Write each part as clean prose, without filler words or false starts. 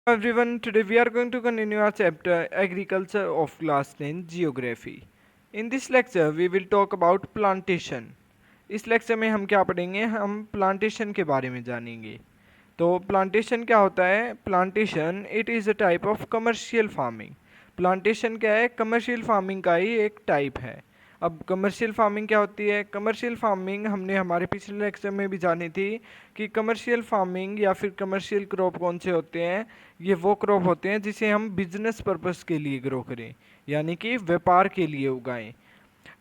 Everyone, today we are going to continue our chapter Agriculture of Class 10 Geography. In this lecture, we will talk about plantation. इस lecture में हम क्या पढ़ेंगे? हम plantation के बारे में जानेंगे। तो प्लांटेशन क्या होता है? Plantation it is a type of commercial farming. Plantation क्या है? कमर्शियल फार्मिंग का ही एक टाइप है। अब कमर्शियल फार्मिंग क्या होती है? कमर्शियल फार्मिंग हमने हमारे पिछले लेक्चर में भी जानी थी कि कमर्शियल फार्मिंग या फिर कमर्शियल क्रॉप कौन से होते हैं। ये वो क्रॉप होते हैं जिसे हम बिजनेस पर्पस के लिए ग्रो करें, यानी कि व्यापार के लिए उगाएं।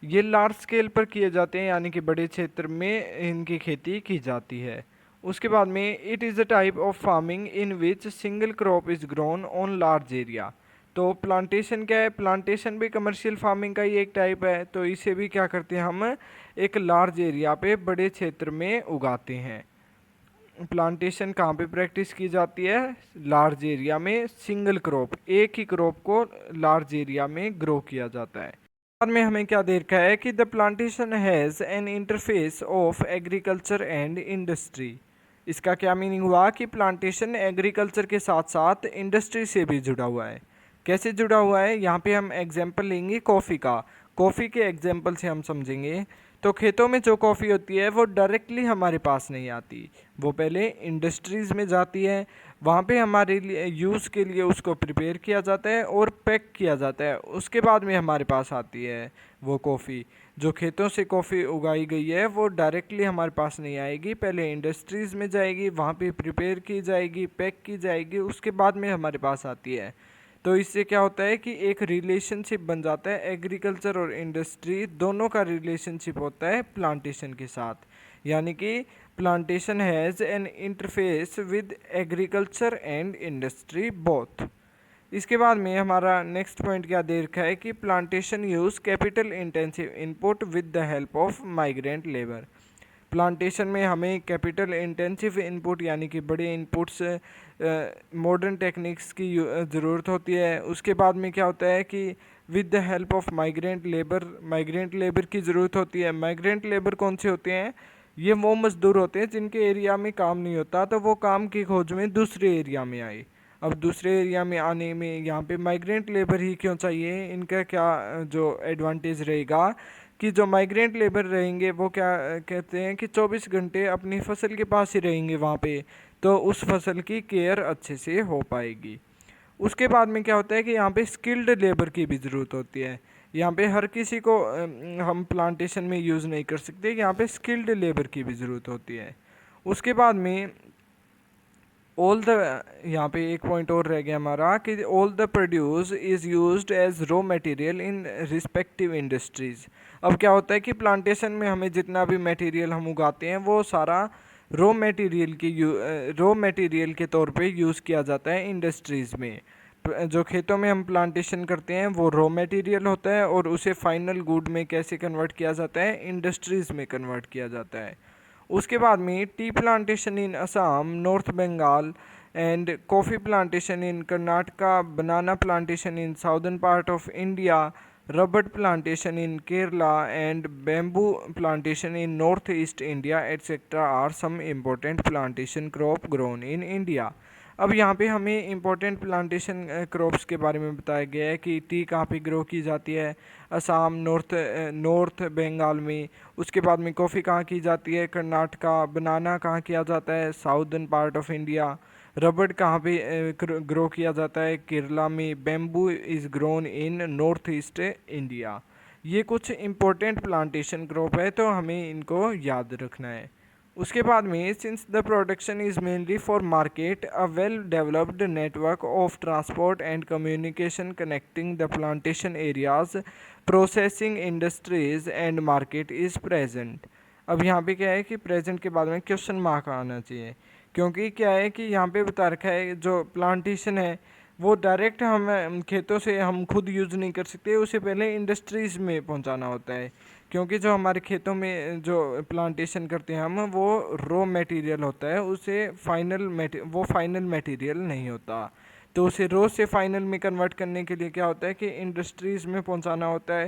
ये लार्ज स्केल पर किए जाते हैं, यानी कि बड़े क्षेत्र में इनकी खेती की जाती है। उसके बाद में it is a type of farming in which single crop is grown on large area. तो प्लांटेशन क्या है? प्लांटेशन भी कमर्शियल फार्मिंग का ही एक टाइप है। तो इसे भी क्या करते हैं, हम एक लार्ज एरिया पे बड़े क्षेत्र में उगाते हैं। प्लांटेशन कहाँ पे प्रैक्टिस की जाती है? लार्ज एरिया में सिंगल क्रॉप, एक ही क्रॉप को लार्ज एरिया में ग्रो किया जाता है। बाद में हमें क्या देखा है कि the plantation has an interface of agriculture and industry. इसका क्या मीनिंग हुआ कि प्लांटेशन एग्रीकल्चर के साथ साथ इंडस्ट्री से भी जुड़ा हुआ है। कैसे जुड़ा हुआ है? यहाँ पे हम एग्जाम्पल लेंगे कॉफ़ी का। कॉफ़ी के एग्जाम्पल से हम समझेंगे। तो खेतों में जो कॉफ़ी होती है वो डायरेक्टली हमारे पास नहीं आती, वो पहले इंडस्ट्रीज़ में जाती है। वहाँ पे हमारे लिए यूज़ के लिए उसको प्रिपेयर किया जाता है और पैक किया जाता है। उसके बाद में हमारे पास आती है वो कॉफ़ी। जो खेतों से कॉफ़ी उगाई गई है वो डायरेक्टली हमारे पास नहीं आएगी, पहले इंडस्ट्रीज़ में जाएगी, वहाँ पे प्रिपेयर की जाएगी, पैक की जाएगी, उसके बाद में हमारे पास आती है। तो इससे क्या होता है कि एक रिलेशनशिप बन जाता है। एग्रीकल्चर और इंडस्ट्री दोनों का रिलेशनशिप होता है प्लांटेशन के साथ, यानी कि plantation has an interface with agriculture and industry both. इसके बाद में हमारा नेक्स्ट पॉइंट क्या दे रखा है कि plantation use capital intensive input with the help of migrant labour. Plantation में हमें कैपिटल इंटेंसिव इनपुट यानी कि बड़े इनपुट्स, मॉडर्न टेक्निक्स की ज़रूरत होती है। उसके बाद में क्या होता है कि with the help of migrant labour की ज़रूरत होती है। माइग्रेंट लेबर कौन से होते हैं? ये वो मज़दूर होते हैं जिनके एरिया में काम नहीं होता, तो वो काम की खोज में दूसरे एरिया में आए। अब दूसरे एरिया में आने में यहाँ पे माइग्रेंट लेबर ही क्यों चाहिए? इनका क्या जो एडवांटेज रहेगा कि जो माइग्रेंट लेबर रहेंगे वो क्या कहते हैं कि 24 घंटे अपनी फसल के पास ही रहेंगे वहाँ पे, तो उस फसल की केयर अच्छे से हो पाएगी। उसके बाद में क्या होता है कि यहाँ पे स्किल्ड लेबर की भी ज़रूरत होती है। यहाँ पे हर किसी को हम प्लांटेशन में यूज़ नहीं कर सकते, यहाँ पे स्किल्ड लेबर की भी ज़रूरत होती है। उसके बाद में ऑल द, यहाँ पे एक पॉइंट और रह गया हमारा कि all the produce is used as raw material in respective industries. अब क्या होता है कि प्लांटेशन में हमें जितना भी मटेरियल हम उगाते हैं वो सारा रॉ मटेरियल के तौर पे यूज़ किया जाता है इंडस्ट्रीज़ में। जो खेतों में हम प्लांटेशन करते हैं वो रॉ मटेरियल होता है और उसे फाइनल गुड में कैसे कन्वर्ट किया जाता है? इंडस्ट्रीज़ में कन्वर्ट किया जाता है। उसके बाद में tea plantation in Assam, North Bengal and coffee plantation in Karnataka, banana plantation in southern part of India, rubber plantation in Kerala and bamboo plantation in North East India etcetera are some important plantation crop grown in India. अब यहाँ पे हमें important plantation crops के बारे में बताया गया है कि टी कहाँ पे ग्रो की जाती है? असम, नॉर्थ बंगाल में। उसके बाद में कॉफ़ी कहाँ की जाती है? कर्नाटका। बनाना कहाँ किया जाता है? Southern part of India. रबड़ कहाँ पे ग्रो किया जाता है? केरला में। Bamboo is grown in North East India. ये कुछ इम्पोर्टेंट प्लांटेशन क्रॉप है, तो हमें इनको याद रखना है। उसके बाद में since the production is mainly for market, a well developed network of transport and communication connecting the plantation areas, processing industries and market is present. अब यहाँ पे क्या है कि प्रेजेंट के बाद में क्वेश्चन मार्क आना चाहिए, क्योंकि क्या है कि यहाँ पे बता रखा है जो प्लांटेशन है वो डायरेक्ट हम खेतों से हम खुद यूज़ नहीं कर सकते, उसे पहले इंडस्ट्रीज़ में पहुँचाना होता है। क्योंकि जो हमारे खेतों में जो प्लांटेशन करते हैं हम, वो रॉ मटेरियल होता है, उसे वो फाइनल मटेरियल नहीं होता। तो उसे रॉ से फाइनल में कन्वर्ट करने के लिए क्या होता है कि इंडस्ट्रीज़ में पहुंचाना होता है।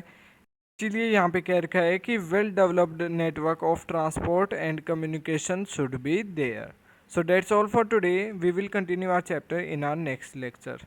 इसीलिए यहाँ पे कह रखा है कि well developed network of transport and communication should be there. So that's all for today. We will continue our chapter in our next lecture.